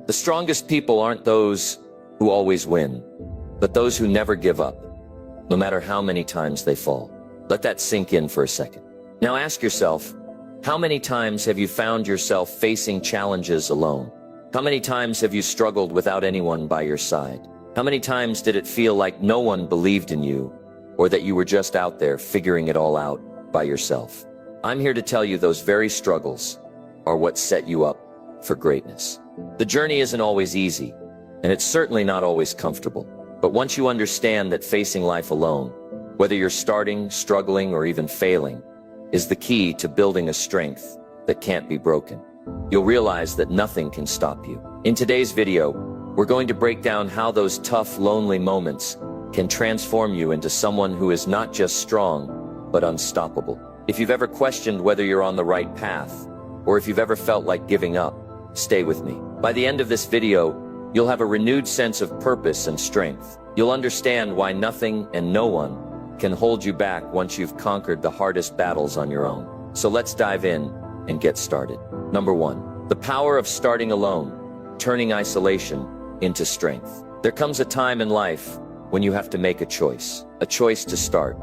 The strongest people aren't those who always win, but those who never give up, no matter how many times they fall. Let that sink in for a second. Now ask yourself, how many times have you found yourself facing challenges alone? How many times have you struggled without anyone by your side? How many times did it feel like no one believed in you, or that you were just out there figuring it all out by yourself? I'm here to tell you those very struggles are what set you up for greatness. The journey isn't always easy, and it's certainly not always comfortable. But once you understand that facing life alone, whether you're starting, struggling, or even failing, is the key to building a strength that can't be broken, you'll realize that nothing can stop you. In today's video, we're going to break down how those tough, lonely moments can transform you into someone who is not just strong, but unstoppable. If you've ever questioned whether you're on the right path, or if you've ever felt like giving up, stay with me. By the end of this video, you'll have a renewed sense of purpose and strength. You'll understand why nothing and no one can hold you back once you've conquered the hardest battles on your own. So let's dive in and get started. Number 1, the power of starting alone, turning isolation into strength. There comes a time in life when you have to make a choice to start,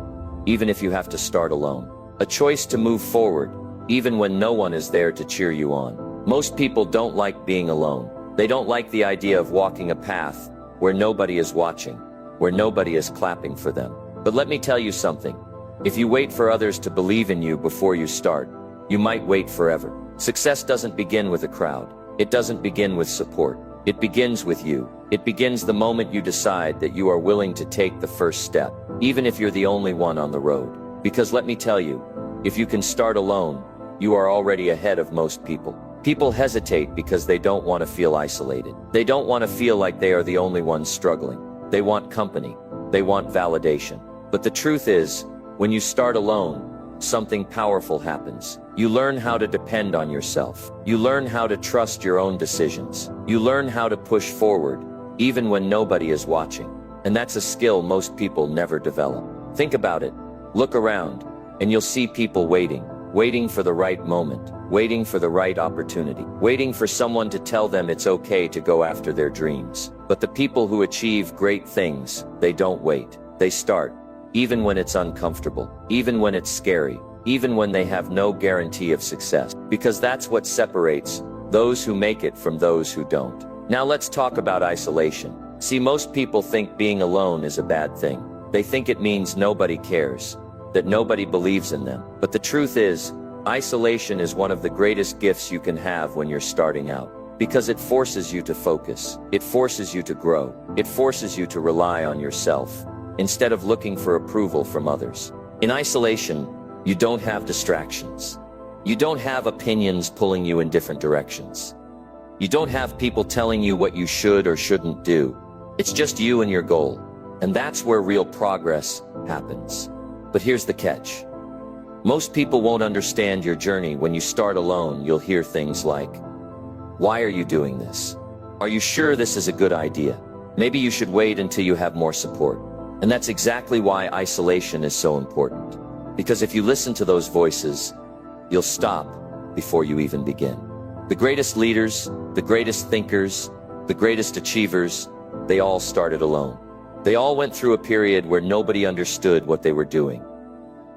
even if you have to start alone. A choice to move forward, even when no one is there to cheer you on. Most people don't like being alone. They don't like the idea of walking a path where nobody is watching, where nobody is clapping for them. But let me tell you something. If you wait for others to believe in you before you start, you might wait forever. Success doesn't begin with a crowd. It doesn't begin with support. It begins with you. It begins the moment you decide that you are willing to take the first step, even if you're the only one on the road. Because let me tell you, if you can start alone, you are already ahead of most people. People hesitate because they don't want to feel isolated. They don't want to feel like they are the only ones struggling. They want company. They want validation. But the truth is, when you start alone, something powerful happens. You learn how to depend on yourself. You learn how to trust your own decisions. You learn how to push forward, even when nobody is watching. And that's a skill most people never develop. Think about it. Look around, and you'll see people waiting for the right moment, waiting for the right opportunity, waiting for someone to tell them it's okay to go after their dreams. But the people who achieve great things, they don't wait. They start, even when it's uncomfortable, even when it's scary, even when they have no guarantee of success. Because that's what separates those who make it from those who don't. Now let's talk about isolation. See, most people think being alone is a bad thing. They think it means nobody cares, that nobody believes in them. But the truth is, isolation is one of the greatest gifts you can have when you're starting out. Because it forces you to focus. It forces you to grow. It forces you to rely on yourself, instead of looking for approval from others. In isolation, you don't have distractions. You don't have opinions pulling you in different directions. You don't have people telling you what you should or shouldn't do. It's just you and your goal. And that's where real progress happens. But here's the catch. Most people won't understand your journey. When you start alone, you'll hear things like, "Why are you doing this? Are you sure this is a good idea? Maybe you should wait until you have more support." And that's exactly why isolation is so important. Because if you listen to those voices, you'll stop before you even begin. The greatest leaders, the greatest thinkers, the greatest achievers, they all started alone. They all went through a period where nobody understood what they were doing.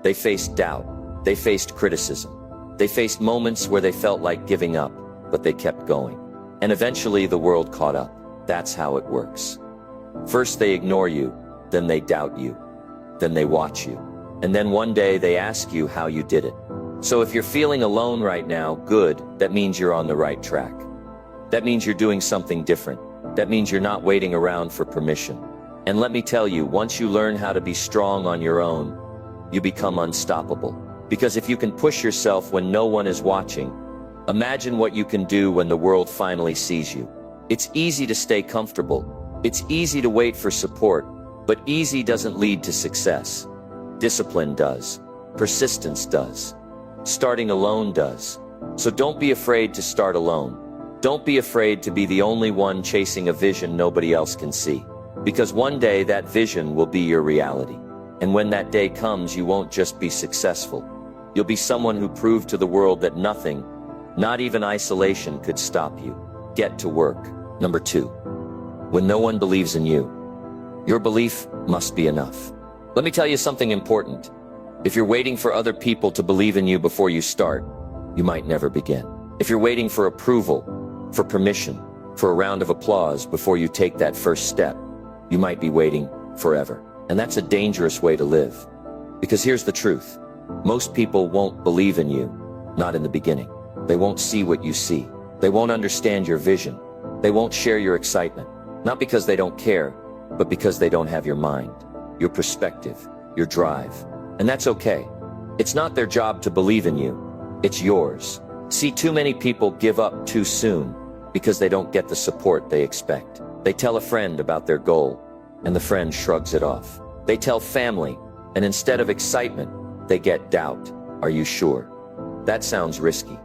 They faced doubt. They faced criticism. They faced moments where they felt like giving up, but they kept going. And eventually the world caught up. That's how it works. First they ignore you, then they doubt you, then they watch you, and then one day they ask you how you did it. So if you're feeling alone right now, good, that means you're on the right track. That means you're doing something different. That means you're not waiting around for permission. And let me tell you, once you learn how to be strong on your own, you become unstoppable. Because if you can push yourself when no one is watching, imagine what you can do when the world finally sees you. It's easy to stay comfortable. It's easy to wait for support, but easy doesn't lead to success. Discipline does. Persistence does. Starting alone does. So don't be afraid to start alone. Don't be afraid to be the only one chasing a vision nobody else can see. Because one day that vision will be your reality. And when that day comes, you won't just be successful. You'll be someone who proved to the world that nothing, not even isolation, could stop you. Get to work. Number 2, when no one believes in you, your belief must be enough. Let me tell you something important. If you're waiting for other people to believe in you before you start, you might never begin. If you're waiting for approval, for permission, for a round of applause before you take that first step, you might be waiting forever. And that's a dangerous way to live. Because here's the truth. Most people won't believe in you, not in the beginning. They won't see what you see. They won't understand your vision. They won't share your excitement. Not because they don't care, but because they don't have your mind, your perspective, your drive. And that's okay. It's not their job to believe in you. It's yours. See, too many people give up too soon because they don't get the support they expect. They tell a friend about their goal, and the friend shrugs it off. They tell family, and instead of excitement, they get doubt. Are you sure? That sounds risky.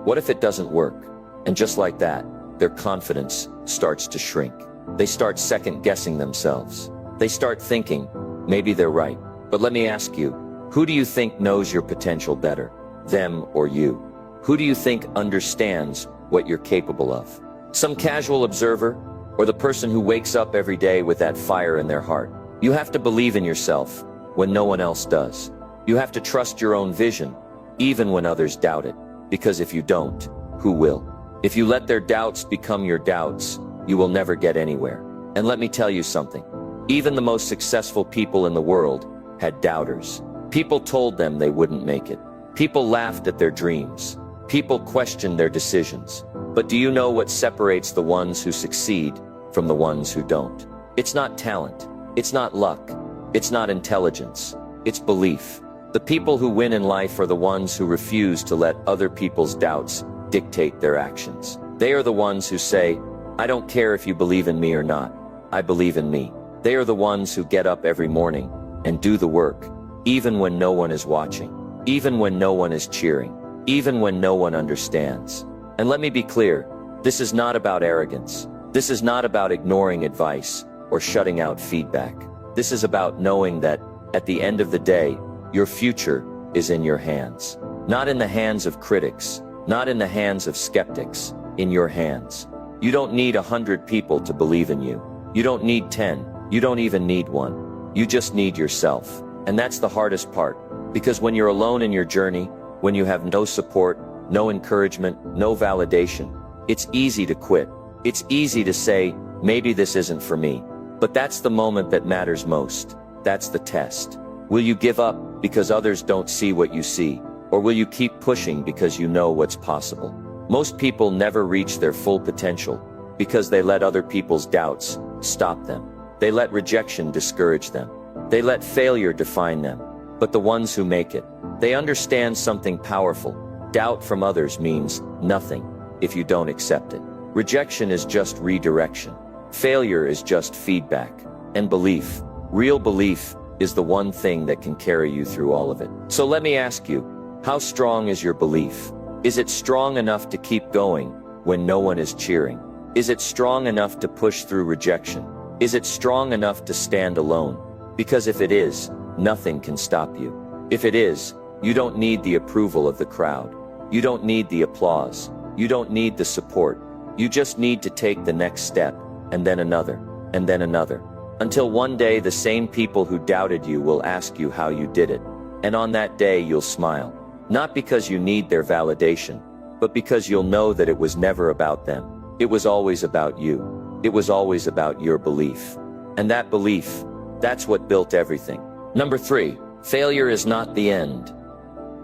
What if it doesn't work? And just like that, their confidence starts to shrink. They start second-guessing themselves. They start thinking, maybe they're right. But let me ask you, who do you think knows your potential better? Them or you? Who do you think understands what you're capable of? Some casual observer, or the person who wakes up every day with that fire in their heart? You have to believe in yourself when no one else does. You have to trust your own vision, even when others doubt it. Because if you don't, who will? If you let their doubts become your doubts, you will never get anywhere. And let me tell you something. Even the most successful people in the world had doubters. People told them they wouldn't make it. People laughed at their dreams. People questioned their decisions. But do you know what separates the ones who succeed from the ones who don't? It's not talent. It's not luck. It's not intelligence. It's belief. The people who win in life are the ones who refuse to let other people's doubts dictate their actions. They are the ones who say, I don't care if you believe in me or not. I believe in me. They are the ones who get up every morning and do the work, even when no one is watching, even when no one is cheering, even when no one understands. And let me be clear, this is not about arrogance. This is not about ignoring advice or shutting out feedback. This is about knowing that, at the end of the day, your future is in your hands. Not in the hands of critics, not in the hands of skeptics, in your hands. You don't need 100 people to believe in you. You don't need 10. You don't even need 1. You just need yourself. And that's the hardest part. Because when you're alone in your journey, when you have no support, no encouragement, no validation, it's easy to quit. It's easy to say, maybe this isn't for me. But that's the moment that matters most. That's the test. Will you give up because others don't see what you see? Or will you keep pushing because you know what's possible? Most people never reach their full potential because they let other people's doubts stop them. They let rejection discourage them. They let failure define them. But the ones who make it, they understand something powerful. Doubt from others means nothing if you don't accept it. Rejection is just redirection. Failure is just feedback. And belief, real belief, is the one thing that can carry you through all of it. So let me ask you, how strong is your belief? Is it strong enough to keep going when no one is cheering? Is it strong enough to push through rejection? Is it strong enough to stand alone? Because if it is, nothing can stop you. If it is, you don't need the approval of the crowd. You don't need the applause. You don't need the support. You just need to take the next step, and then another, and then another. Until one day the same people who doubted you will ask you how you did it. And on that day you'll smile. Not because you need their validation, but because you'll know that it was never about them. It was always about you. It was always about your belief. And that belief, that's what built everything. Number 3, failure is not the end.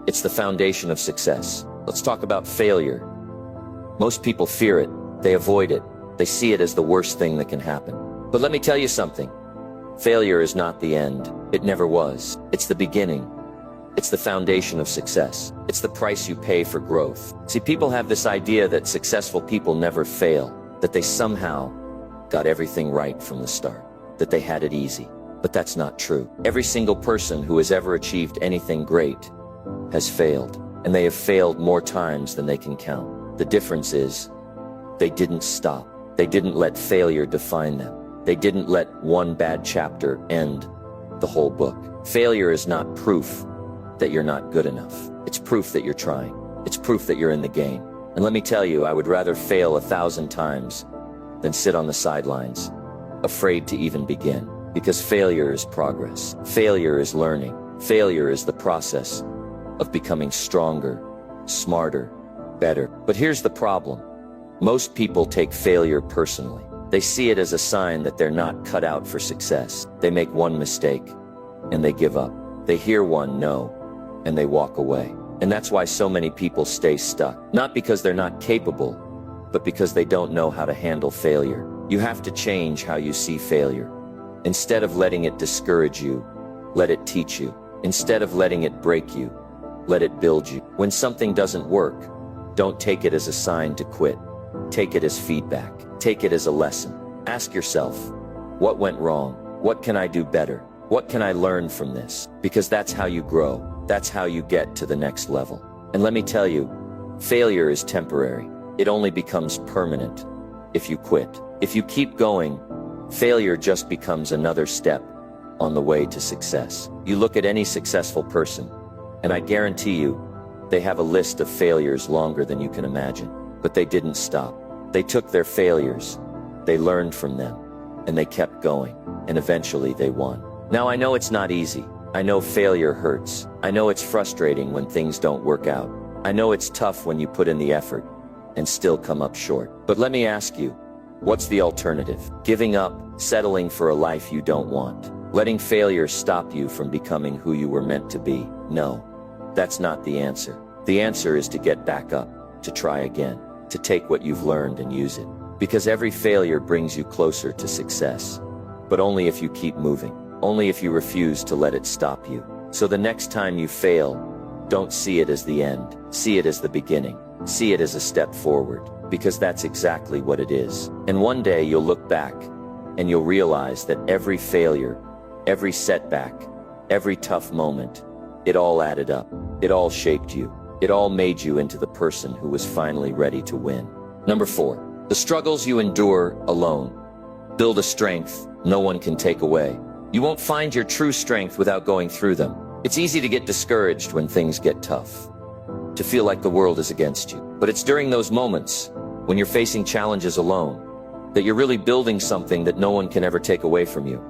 It's the foundation of success. Let's talk about failure. Most people fear it. They avoid it. They see it as the worst thing that can happen. But let me tell you something. Failure is not the end. It never was. It's the beginning. It's the foundation of success. It's the price you pay for growth. See, people have this idea that successful people never fail, that they somehow got everything right from the start, that they had it easy. But that's not true. Every single person who has ever achieved anything great has failed, and they have failed more times than they can count. The difference is, they didn't stop. They didn't let failure define them. They didn't let one bad chapter end the whole book. Failure is not proof that you're not good enough. It's proof that you're trying. It's proof that you're in the game. And let me tell you, I would rather fail 1,000 times than sit on the sidelines, afraid to even begin. Because failure is progress. Failure is learning. Failure is the process of becoming stronger, smarter, better. But here's the problem. Most people take failure personally. They see it as a sign that they're not cut out for success. They make one mistake, and they give up. They hear one no, and they walk away. And that's why so many people stay stuck. Not because they're not capable, but because they don't know how to handle failure. You have to change how you see failure. Instead of letting it discourage you, let it teach you. Instead of letting it break you, let it build you. When something doesn't work, don't take it as a sign to quit. Take it as feedback. Take it as a lesson. Ask yourself, what went wrong? What can I do better? What can I learn from this? Because that's how you grow. That's how you get to the next level. And let me tell you, failure is temporary. It only becomes permanent if you quit. If you keep going, failure just becomes another step on the way to success. You look at any successful person, and I guarantee you, they have a list of failures longer than you can imagine. But they didn't stop. They took their failures, they learned from them, and they kept going, and eventually they won. Now I know it's not easy. I know failure hurts. I know it's frustrating when things don't work out. I know it's tough when you put in the effort and still come up short. But let me ask you, what's the alternative? Giving up, settling for a life you don't want, letting failure stop you from becoming who you were meant to be? No, that's not the answer. The answer is to get back up, to try again, to take what you've learned and use it. Because every failure brings you closer to success. But only if you keep moving. Only if you refuse to let it stop you. So the next time you fail, don't see it as the end. See it as the beginning. See it as a step forward. Because that's exactly what it is. And one day you'll look back and you'll realize that every failure, every setback, every tough moment, it all added up. It all shaped you. It all made you into the person who was finally ready to win. Number 4, the struggles you endure alone build a strength no one can take away. You won't find your true strength without going through them. It's easy to get discouraged when things get tough, to feel like the world is against you. But it's during those moments, when you're facing challenges alone, that you're really building something that no one can ever take away from you.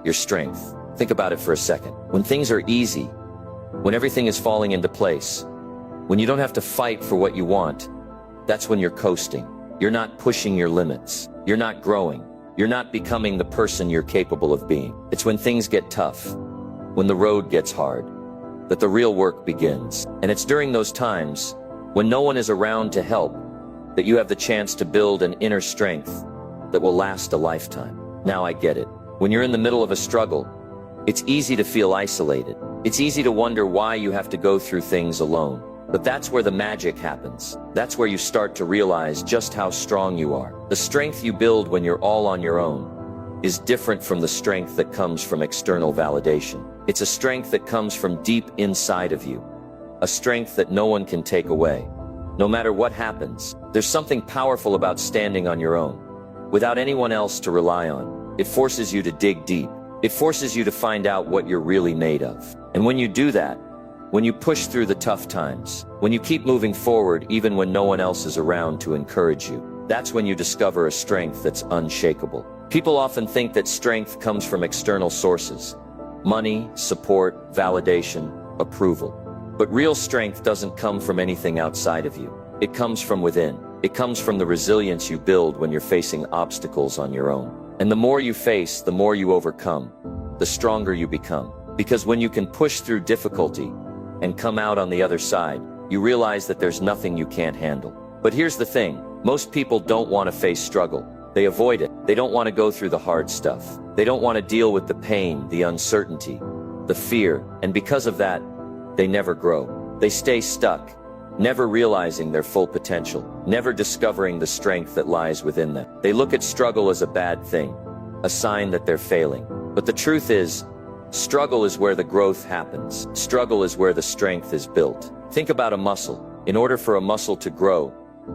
Your strength. Think about it for a second. When things are easy, when everything is falling into place, when you don't have to fight for what you want, that's when you're coasting. You're not pushing your limits. You're not growing. You're not becoming the person you're capable of being. It's when things get tough, when the road gets hard, that the real work begins. And it's during those times, when no one is around to help, that you have the chance to build an inner strength that will last a lifetime. Now I get it. When you're in the middle of a struggle, it's easy to feel isolated. It's easy to wonder why you have to go through things alone. But that's where the magic happens. That's where you start to realize just how strong you are. The strength you build when you're all on your own is different from the strength that comes from external validation. It's a strength that comes from deep inside of you. A strength that no one can take away. No matter what happens, there's something powerful about standing on your own, without anyone else to rely on. It forces you to dig deep. It forces you to find out what you're really made of. And when you do that, when you push through the tough times, when you keep moving forward even when no one else is around to encourage you, that's when you discover a strength that's unshakable. People often think that strength comes from external sources: money, support, validation, approval. But real strength doesn't come from anything outside of you. It comes from within. It comes from the resilience you build when you're facing obstacles on your own. And the more you face, the more you overcome, the stronger you become. Because when you can push through difficulty and come out on the other side, you realize that there's nothing you can't handle. But here's the thing, most people don't want to face struggle. They avoid it. They don't want to go through the hard stuff. They don't want to deal with the pain, the uncertainty, the fear, and because of that, they never grow. They stay stuck, never realizing their full potential, never discovering the strength that lies within them. They look at struggle as a bad thing, a sign that they're failing. But the truth is, struggle is where the growth happens. Struggle is where the strength is built. Think about a muscle. In order for a muscle to grow,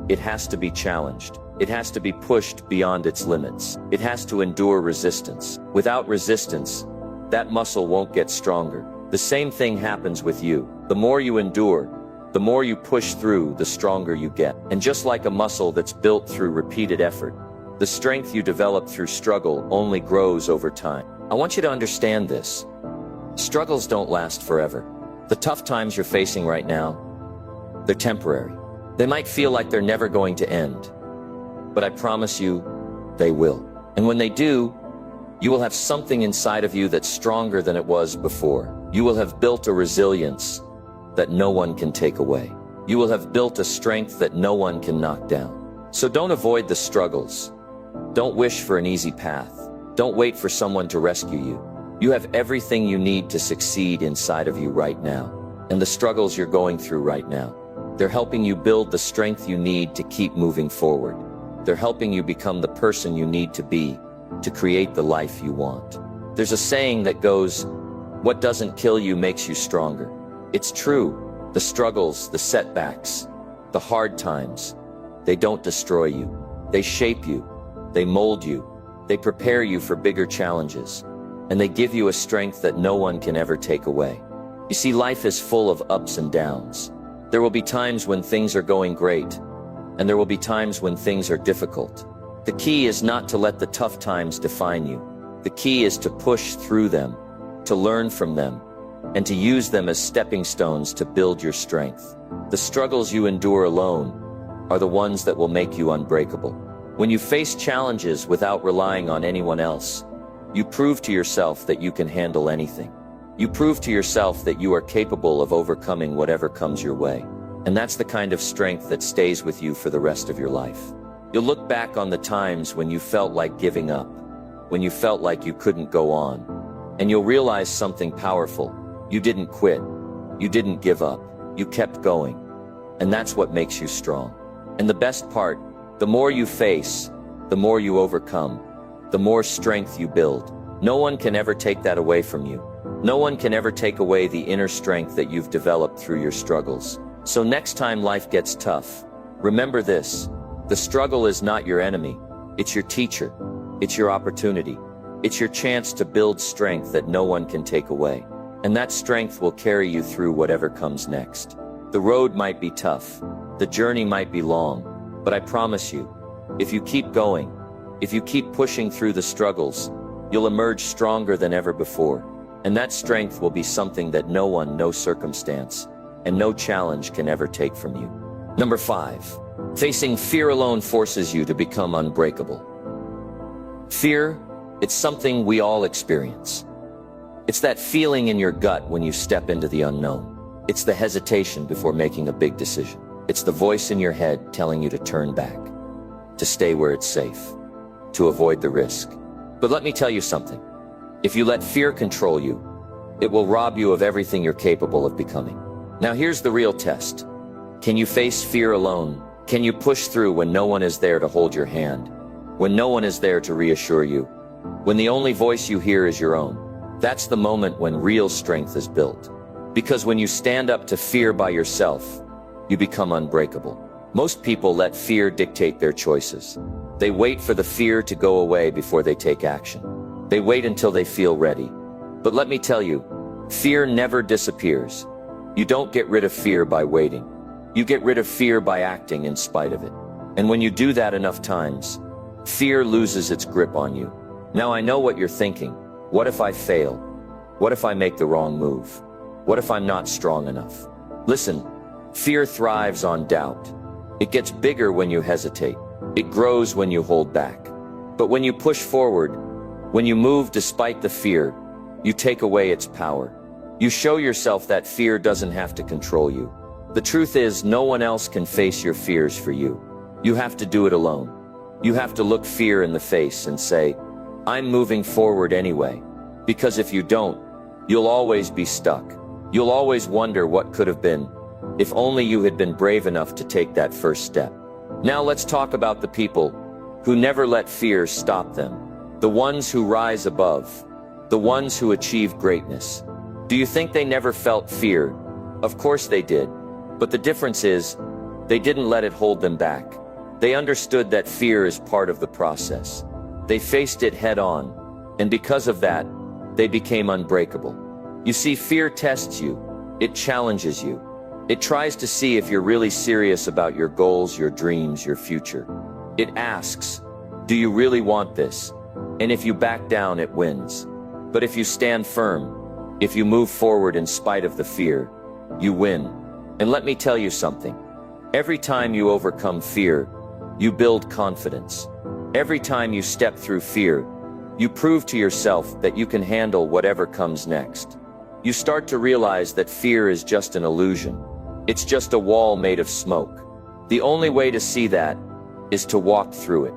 it has to be challenged. It has to be pushed beyond its limits. It has to endure resistance. Without resistance, that muscle won't get stronger. The same thing happens with you. The more you endure, the more you push through, the stronger you get. And just like a muscle that's built through repeated effort, The strength you develop through struggle only grows over time. I want you to understand this. Struggles don't last forever. The tough times you're facing right now, they're temporary. They might feel like they're never going to end, but I promise you, they will. And when they do, you will have something inside of you that's stronger than it was before. You will have built a resilience that no one can take away. You will have built a strength that no one can knock down. So don't avoid the struggles. Don't wish for an easy path. Don't wait for someone to rescue you. You have everything you need to succeed inside of you right now. And the struggles you're going through right now, they're helping you build the strength you need to keep moving forward. They're helping you become the person you need to be to create the life you want. There's a saying that goes, what doesn't kill you makes you stronger. It's true. The struggles, the setbacks, the hard times, they don't destroy you. They shape you. They mold you. They prepare you for bigger challenges. And they give you a strength that no one can ever take away. You see, life is full of ups and downs. There will be times when things are going great, and there will be times when things are difficult. The key is not to let the tough times define you. The key is to push through them, to learn from them, and to use them as stepping stones to build your strength. The struggles you endure alone are the ones that will make you unbreakable. When you face challenges without relying on anyone else, you prove to yourself that you can handle anything. You prove to yourself that you are capable of overcoming whatever comes your way. And that's the kind of strength that stays with you for the rest of your life. You'll look back on the times when you felt like giving up, when you felt like you couldn't go on, and you'll realize something powerful. You didn't quit. You didn't give up. You kept going. And that's what makes you strong. And the best part, the more you face, the more you overcome, the more strength you build. No one can ever take that away from you. No one can ever take away the inner strength that you've developed through your struggles. So next time life gets tough, remember this. The struggle is not your enemy. It's your teacher. It's your opportunity. It's your chance to build strength that no one can take away. And that strength will carry you through whatever comes next. The road might be tough. The journey might be long. But I promise you, if you keep going, if you keep pushing through the struggles, you'll emerge stronger than ever before. And that strength will be something that no one, no circumstance, and no challenge can ever take from you. Number 5, facing fear alone forces you to become unbreakable. Fear, it's something we all experience. It's that feeling in your gut when you step into the unknown. It's the hesitation before making a big decision. It's the voice in your head telling you to turn back, to stay where it's safe, to avoid the risk. But let me tell you something. If you let fear control you, it will rob you of everything you're capable of becoming. Now here's the real test. Can you face fear alone? Can you push through when no one is there to hold your hand? When no one is there to reassure you? When the only voice you hear is your own? That's the moment when real strength is built. Because when you stand up to fear by yourself, you become unbreakable. Most people let fear dictate their choices. They wait for the fear to go away before they take action. They wait until they feel ready. But let me tell you, fear never disappears. You don't get rid of fear by waiting. You get rid of fear by acting in spite of it. And when you do that enough times, fear loses its grip on you. Now I know what you're thinking. What if I fail? What if I make the wrong move? What if I'm not strong enough? Listen, fear thrives on doubt. It gets bigger when you hesitate. It grows when you hold back. But when you push forward, when you move despite the fear, you take away its power. You show yourself that fear doesn't have to control you. The truth is, no one else can face your fears for you. You have to do it alone. You have to look fear in the face and say, I'm moving forward anyway. Because if you don't, you'll always be stuck. You'll always wonder what could have been, if only you had been brave enough to take that first step. Now let's talk about the people who never let fear stop them. The ones who rise above. The ones who achieve greatness. Do you think they never felt fear? Of course they did. But the difference is, they didn't let it hold them back. They understood that fear is part of the process. They faced it head on. And because of that, they became unbreakable. You see, fear tests you. It challenges you. It tries to see if you're really serious about your goals, your dreams, your future. It asks, Do you really want this? And if you back down, it wins. But if you stand firm, if you move forward in spite of the fear, you win. And let me tell you something. Every time you overcome fear, you build confidence. Every time you step through fear, you prove to yourself that you can handle whatever comes next. You start to realize that fear is just an illusion. It's just a wall made of smoke. The only way to see that is to walk through it.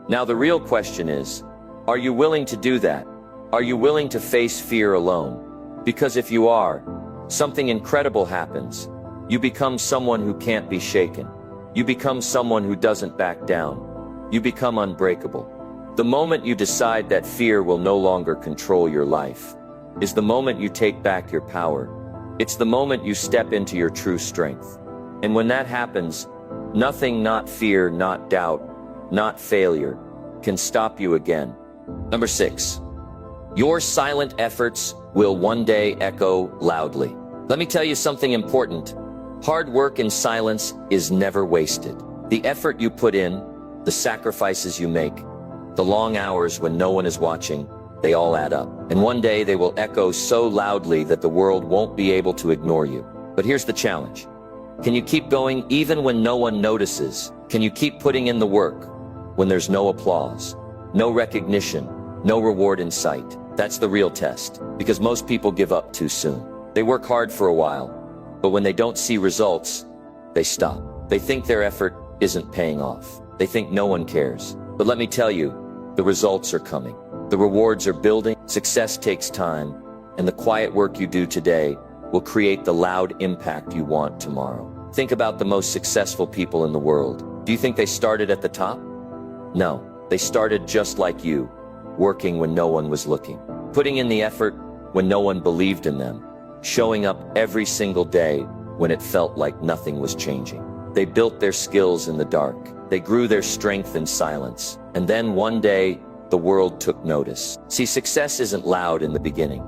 Now the real question is, are you willing to do that? Are you willing to face fear alone? Because if you are, something incredible happens. You become someone who can't be shaken. You become someone who doesn't back down. You become unbreakable. The moment you decide that fear will no longer control your life is the moment you take back your power. It's the moment you step into your true strength. And when that happens, nothing, not fear, not doubt, not failure, can stop you again. Number 6. Your silent efforts will one day echo loudly. Let me tell you something important. Hard work in silence is never wasted. The effort you put in, the sacrifices you make, the long hours when no one is watching, they all add up. And one day they will echo so loudly that the world won't be able to ignore you. But here's the challenge. Can you keep going even when no one notices? Can you keep putting in the work when there's no applause, no recognition, no reward in sight? That's the real test, because most people give up too soon. They work hard for a while, but when they don't see results, they stop. They think their effort isn't paying off. They think no one cares. But let me tell you, the results are coming. The rewards are building. Success takes time, and the quiet work you do today will create the loud impact you want tomorrow. Think about the most successful people in the world. Do you think they started at the top? No, they started just like you, working when no one was looking, putting in the effort when no one believed in them, showing up every single day when it felt like nothing was changing. They built their skills in the dark. They grew their strength in silence. And then one day, the world took notice. See, success isn't loud in the beginning.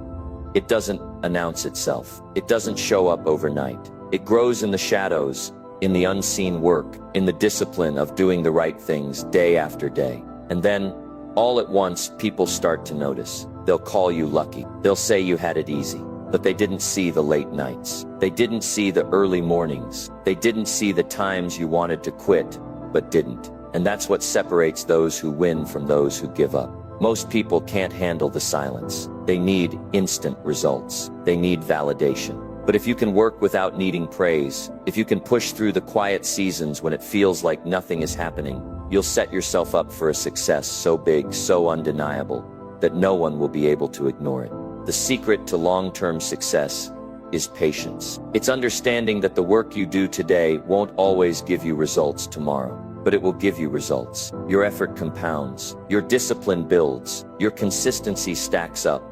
It doesn't announce itself. It doesn't show up overnight. It grows in the shadows, in the unseen work, in the discipline of doing the right things day after day. And then, all at once, people start to notice. They'll call you lucky. They'll say you had it easy. But they didn't see the late nights. They didn't see the early mornings. They didn't see the times you wanted to quit, but didn't. And that's what separates those who win from those who give up. Most people can't handle the silence. They need instant results. They need validation. But if you can work without needing praise, if you can push through the quiet seasons when it feels like nothing is happening, you'll set yourself up for a success so big, so undeniable, that no one will be able to ignore it. The secret to long-term success is patience. It's understanding that the work you do today won't always give you results tomorrow, but it will give you results. Your effort compounds, your discipline builds, your consistency stacks up,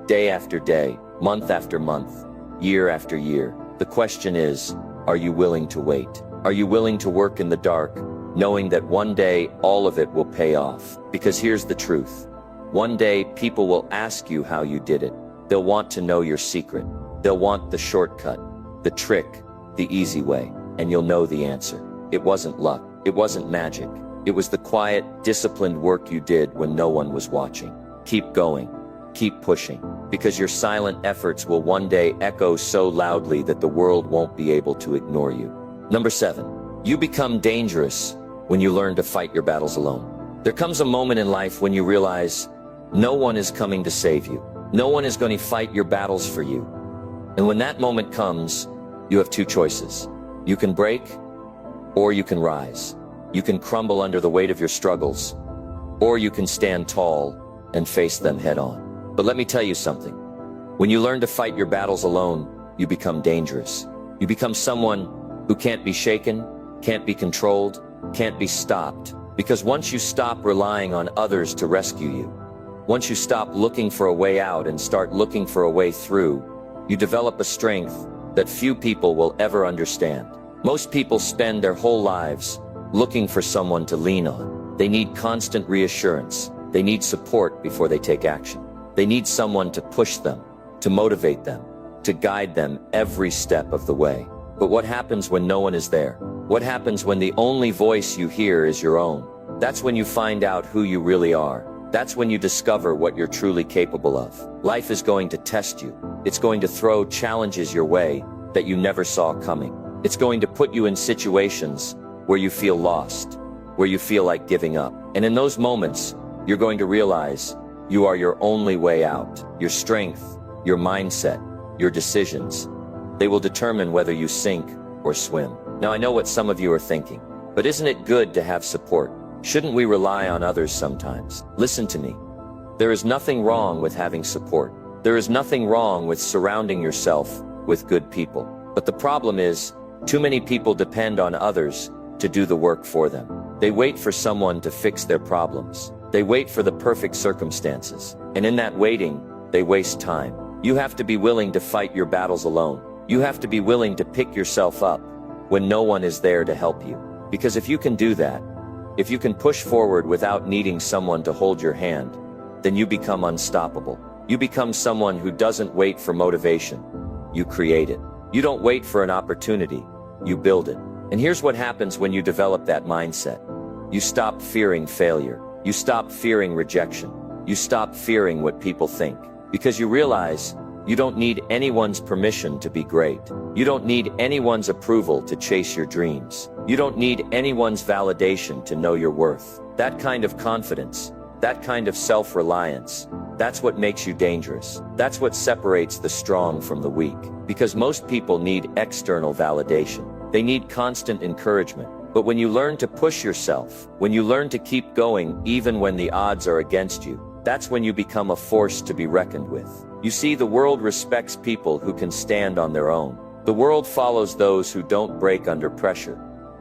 day after day, month after month, year after year. The question is, are you willing to wait? Are you willing to work in the dark, knowing that one day all of it will pay off? Because here's the truth. One day people will ask you how you did it. They'll want to know your secret. They'll want the shortcut, the trick, the easy way, and you'll know the answer. It wasn't luck. It wasn't magic. It was the quiet, disciplined work you did when no one was watching. Keep going. Keep pushing. Because your silent efforts will one day echo so loudly that the world won't be able to ignore you. Number 7. You become dangerous when you learn to fight your battles alone. There comes a moment in life when you realize no one is coming to save you. No one is going to fight your battles for you. And when that moment comes, you have two choices. You can break, or you can rise. You can crumble under the weight of your struggles, or you can stand tall and face them head on. But let me tell you something. When you learn to fight your battles alone, you become dangerous. You become someone who can't be shaken, can't be controlled, can't be stopped. Because once you stop relying on others to rescue you, once you stop looking for a way out and start looking for a way through, you develop a strength that few people will ever understand. Most people spend their whole lives looking for someone to lean on. They need constant reassurance. They need support before they take action. They need someone to push them, to motivate them, to guide them every step of the way. But what happens when no one is there? What happens when the only voice you hear is your own? That's when you find out who you really are. That's when you discover what you're truly capable of. Life is going to test you. It's going to throw challenges your way that you never saw coming. It's going to put you in situations where you feel lost, where you feel like giving up. And in those moments, you're going to realize you are your only way out. Your strength, your mindset, your decisions, they will determine whether you sink or swim. Now, I know what some of you are thinking, but isn't it good to have support? Shouldn't we rely on others sometimes? Listen to me. There is nothing wrong with having support. There is nothing wrong with surrounding yourself with good people. But the problem is, too many people depend on others to do the work for them. They wait for someone to fix their problems. They wait for the perfect circumstances. And in that waiting, they waste time. You have to be willing to fight your battles alone. You have to be willing to pick yourself up when no one is there to help you. Because if you can do that, if you can push forward without needing someone to hold your hand, then you become unstoppable. You become someone who doesn't wait for motivation. You create it. You don't wait for an opportunity. You build it. And here's what happens when you develop that mindset. You stop fearing failure. You stop fearing rejection. You stop fearing what people think. Because you realize you don't need anyone's permission to be great. You don't need anyone's approval to chase your dreams. You don't need anyone's validation to know your worth. That kind of confidence, that kind of self-reliance, that's what makes you dangerous. That's what separates the strong from the weak. Because most people need external validation. They need constant encouragement. But when you learn to push yourself, when you learn to keep going even when the odds are against you, that's when you become a force to be reckoned with. You see, the world respects people who can stand on their own. The world follows those who don't break under pressure,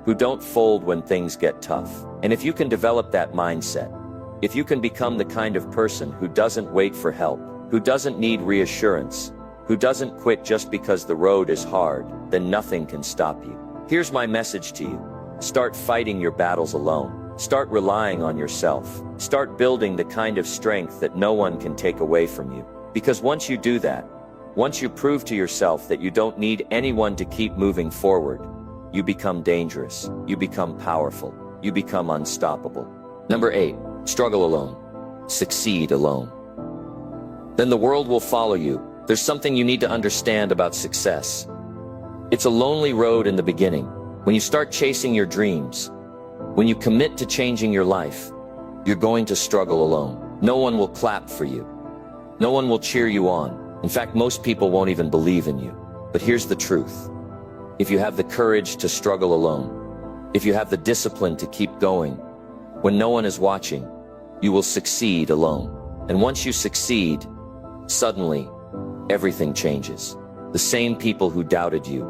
who don't fold when things get tough. And if you can develop that mindset, if you can become the kind of person who doesn't wait for help, who doesn't need reassurance, who doesn't quit just because the road is hard, then nothing can stop you. Here's my message to you. Start fighting your battles alone. Start relying on yourself. Start building the kind of strength that no one can take away from you. Because once you do that, once you prove to yourself that you don't need anyone to keep moving forward, you become dangerous. You become powerful. You become unstoppable. Number 8, struggle alone. Succeed alone. Then the world will follow you. There's something you need to understand about success. It's a lonely road in the beginning. When you start chasing your dreams, when you commit to changing your life, you're going to struggle alone. No one will clap for you. No one will cheer you on. In fact, most people won't even believe in you. But here's the truth. If you have the courage to struggle alone, if you have the discipline to keep going, when no one is watching, you will succeed alone. And once you succeed, suddenly, everything changes. The same people who doubted you,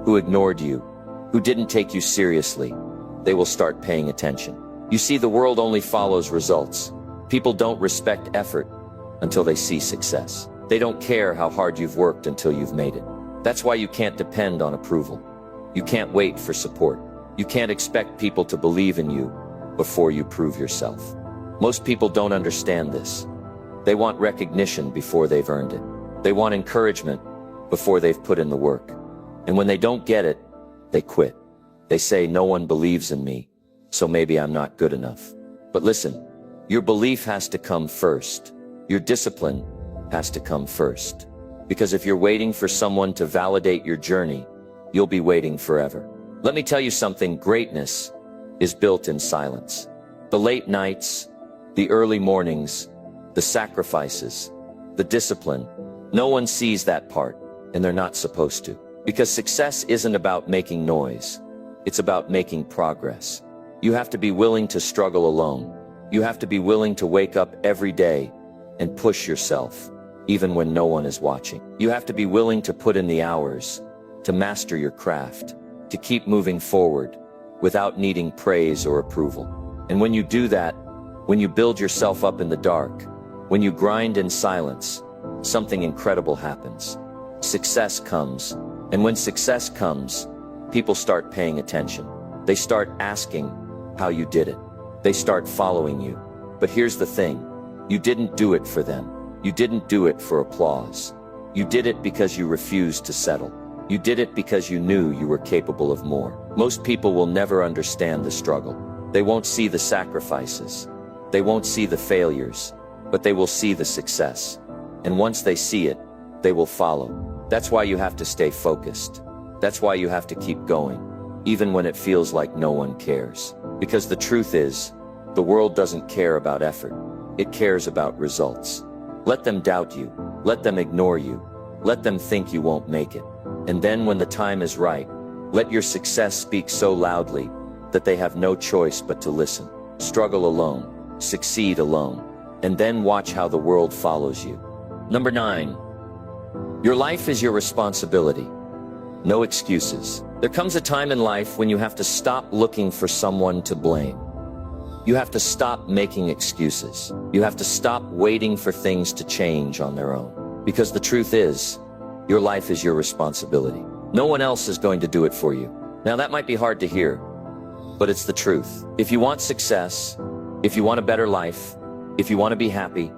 who ignored you, who didn't take you seriously, they will start paying attention. You see, the world only follows results. People don't respect effort until they see success. They don't care how hard you've worked until you've made it. That's why you can't depend on approval. You can't wait for support. You can't expect people to believe in you before you prove yourself. Most people don't understand this. They want recognition before they've earned it. They want encouragement before they've put in the work. And when they don't get it, they quit. They say, no one believes in me, so maybe I'm not good enough. But listen, your belief has to come first. Your discipline has to come first. Because if you're waiting for someone to validate your journey, you'll be waiting forever. Let me tell you something, greatness is built in silence. The late nights, the early mornings, the sacrifices, the discipline, no one sees that part, and they're not supposed to. Because success isn't about making noise. It's about making progress. You have to be willing to struggle alone. You have to be willing to wake up every day and push yourself, even when no one is watching. You have to be willing to put in the hours, to master your craft, to keep moving forward without needing praise or approval. And when you do that, when you build yourself up in the dark, when you grind in silence, something incredible happens. Success comes. And when success comes, people start paying attention. They start asking how you did it. They start following you. But here's the thing. You didn't do it for them. You didn't do it for applause. You did it because you refused to settle. You did it because you knew you were capable of more. Most people will never understand the struggle. They won't see the sacrifices. They won't see the failures, but they will see the success. And once they see it, they will follow. That's why you have to stay focused. That's why you have to keep going, even when it feels like no one cares. Because the truth is, the world doesn't care about effort. It cares about results. Let them doubt you. Let them ignore you. Let them think you won't make it. And then when the time is right, let your success speak so loudly that they have no choice but to listen. Struggle alone. Succeed alone. And then watch how the world follows you. Number 9. Your life is your responsibility. No excuses. There comes a time in life when you have to stop looking for someone to blame. You have to stop making excuses. You have to stop waiting for things to change on their own. Because the truth is, your life is your responsibility. No one else is going to do it for you. Now that might be hard to hear, but it's the truth. If you want success, if you want a better life, if you want to be happy,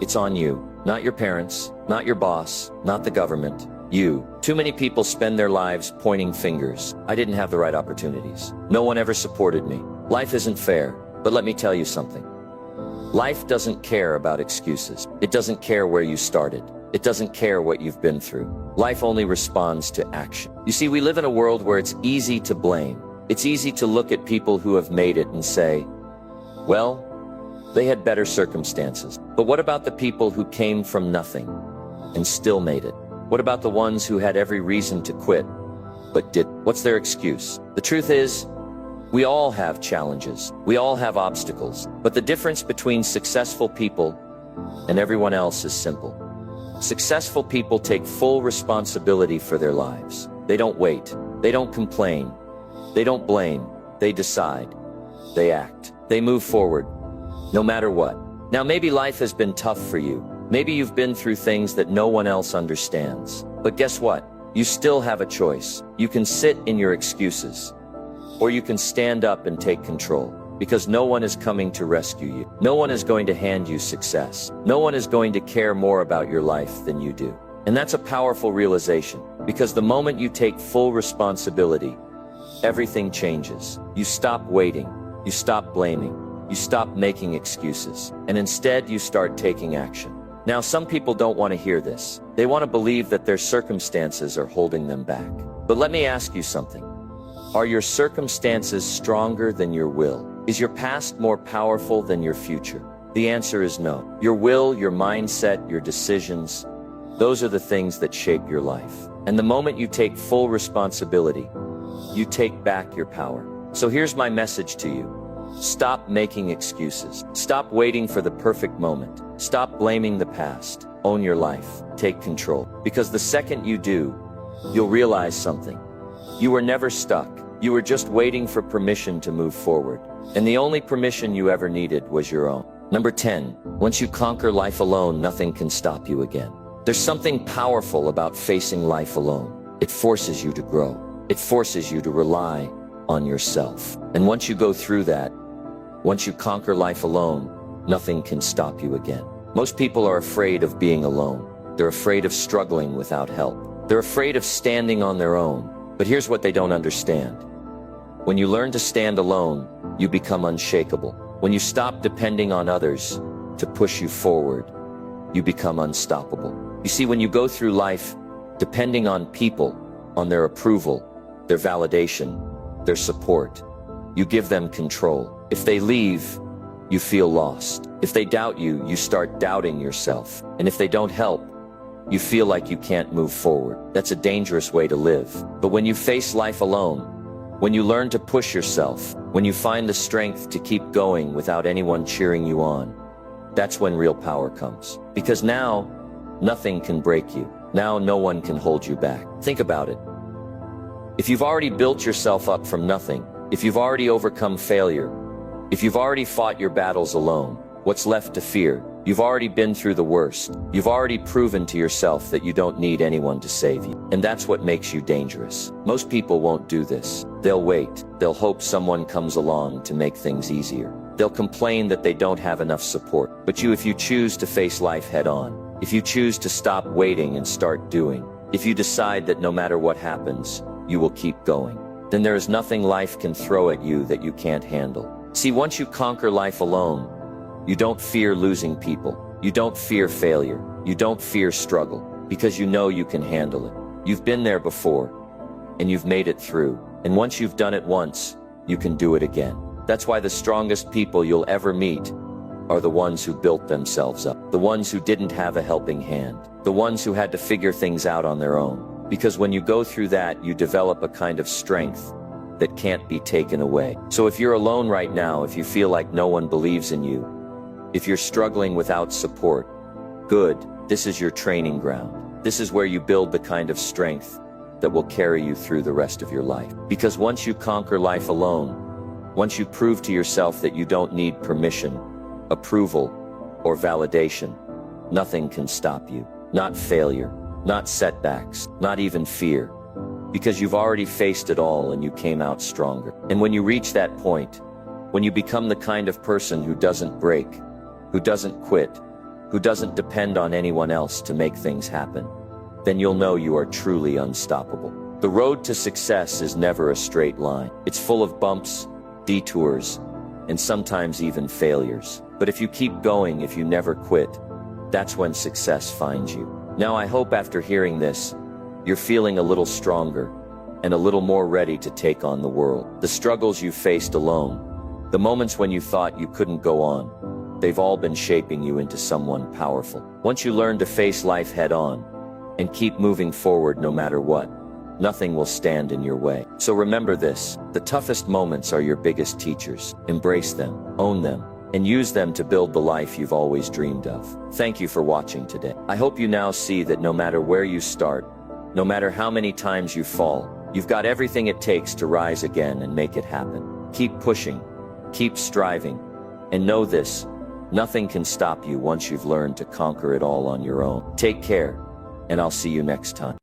it's on you. Not your parents, not your boss, not the government. You. Too many people spend their lives pointing fingers. I didn't have the right opportunities. No one ever supported me. Life isn't fair, but let me tell you something. Life doesn't care about excuses. It doesn't care where you started. It doesn't care what you've been through. Life only responds to action. You see, we live in a world where it's easy to blame. It's easy to look at people who have made it and say, well, they had better circumstances. But what about the people who came from nothing and still made it? What about the ones who had every reason to quit, but didn't? What's their excuse? The truth is, we all have challenges. We all have obstacles. But the difference between successful people and everyone else is simple. Successful people take full responsibility for their lives. They don't wait. They don't complain. They don't blame. They decide. They act. They move forward, no matter what. Now, maybe life has been tough for you. Maybe you've been through things that no one else understands. But guess what? You still have a choice. You can sit in your excuses, or you can stand up and take control. Because no one is coming to rescue you. No one is going to hand you success. No one is going to care more about your life than you do. And that's a powerful realization. Because the moment you take full responsibility, everything changes. You stop waiting. You stop blaming. You stop making excuses. And instead, you start taking action. Now, some people don't want to hear this. They want to believe that their circumstances are holding them back. But let me ask you something. Are your circumstances stronger than your will? Is your past more powerful than your future? The answer is no. Your will, your mindset, your decisions, those are the things that shape your life. And the moment you take full responsibility, you take back your power. So here's my message to you. Stop making excuses. Stop waiting for the perfect moment. Stop blaming the past. Own your life. Take control. Because the second you do, you'll realize something. You were never stuck. You were just waiting for permission to move forward. And the only permission you ever needed was your own. Number 10, once you conquer life alone, nothing can stop you again. There's something powerful about facing life alone. It forces you to grow. It forces you to rely on yourself. And once you go through that, once you conquer life alone, nothing can stop you again. Most people are afraid of being alone. They're afraid of struggling without help. They're afraid of standing on their own. But here's what they don't understand. When you learn to stand alone, you become unshakable. When you stop depending on others to push you forward, you become unstoppable. You see, when you go through life depending on people, on their approval, their validation, their support, you give them control. If they leave, you feel lost. If they doubt you, you start doubting yourself. And if they don't help, you feel like you can't move forward. That's a dangerous way to live. But when you face life alone, when you learn to push yourself, when you find the strength to keep going without anyone cheering you on, that's when real power comes. Because now, nothing can break you. Now no one can hold you back. Think about it. If you've already built yourself up from nothing, if you've already overcome failure, if you've already fought your battles alone, what's left to fear? You've already been through the worst. You've already proven to yourself that you don't need anyone to save you. And that's what makes you dangerous. Most people won't do this. They'll wait. They'll hope someone comes along to make things easier. They'll complain that they don't have enough support. But if you choose to face life head on, if you choose to stop waiting and start doing, if you decide that no matter what happens, you will keep going, then there is nothing life can throw at you that you can't handle. See, once you conquer life alone, you don't fear losing people. You don't fear failure. You don't fear struggle, because you know you can handle it. You've been there before, and you've made it through. And once you've done it once, you can do it again. That's why the strongest people you'll ever meet are the ones who built themselves up, the ones who didn't have a helping hand, the ones who had to figure things out on their own. Because when you go through that, you develop a kind of strength that can't be taken away. So if you're alone right now, if you feel like no one believes in you, if you're struggling without support, good, this is your training ground. This is where you build the kind of strength that will carry you through the rest of your life. Because once you conquer life alone, once you prove to yourself that you don't need permission, approval, or validation, nothing can stop you. Not failure, not setbacks, not even fear. Because you've already faced it all and you came out stronger. And when you reach that point, when you become the kind of person who doesn't break, who doesn't quit, who doesn't depend on anyone else to make things happen, then you'll know you are truly unstoppable. The road to success is never a straight line. It's full of bumps, detours, and sometimes even failures. But if you keep going, if you never quit, that's when success finds you. Now I hope after hearing this, you're feeling a little stronger and a little more ready to take on the world. The struggles you faced alone, the moments when you thought you couldn't go on, they've all been shaping you into someone powerful. Once you learn to face life head on and keep moving forward no matter what, nothing will stand in your way. So remember this, the toughest moments are your biggest teachers. Embrace them, own them, and use them to build the life you've always dreamed of. Thank you for watching today. I hope you now see that no matter where you start, no matter how many times you fall, you've got everything it takes to rise again and make it happen. Keep pushing, keep striving, and know this, nothing can stop you once you've learned to conquer it all on your own. Take care, and I'll see you next time.